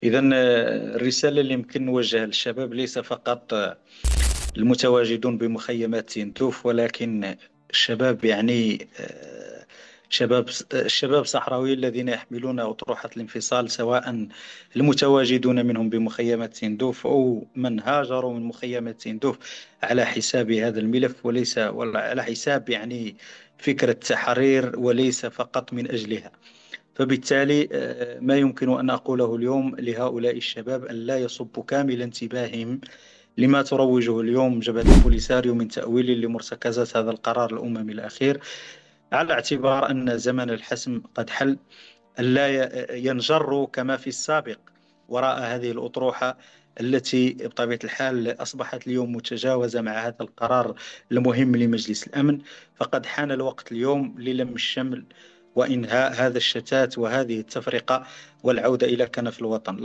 إذا الرسالة اللي يمكن نوجهها للشباب ليس فقط المتواجدون بمخيمات تندوف، ولكن الشباب يعني الشباب الصحراوي الذين يحملون أطروحة الانفصال، سواء المتواجدون منهم بمخيمات تندوف أو من هاجروا من مخيمات تندوف على حساب هذا الملف، وليس ولا على حساب يعني فكرة تحرير، وليس فقط من أجلها. فبالتالي ما يمكن أن أقوله اليوم لهؤلاء الشباب أن لا يصبوا كامل انتباههم لما تروجه اليوم جبهة البوليساريو من تأويل لمرتكزات هذا القرار الأممي الأخير، على اعتبار أن زمن الحسم قد حل. ألا ينجروا كما في السابق وراء هذه الأطروحة التي بطبيعة الحال أصبحت اليوم متجاوزة مع هذا القرار المهم لمجلس الأمن. فقد حان الوقت اليوم للم الشمل وإنهاء هذا الشتات وهذه التفرقة، والعودة إلى كنف الوطن.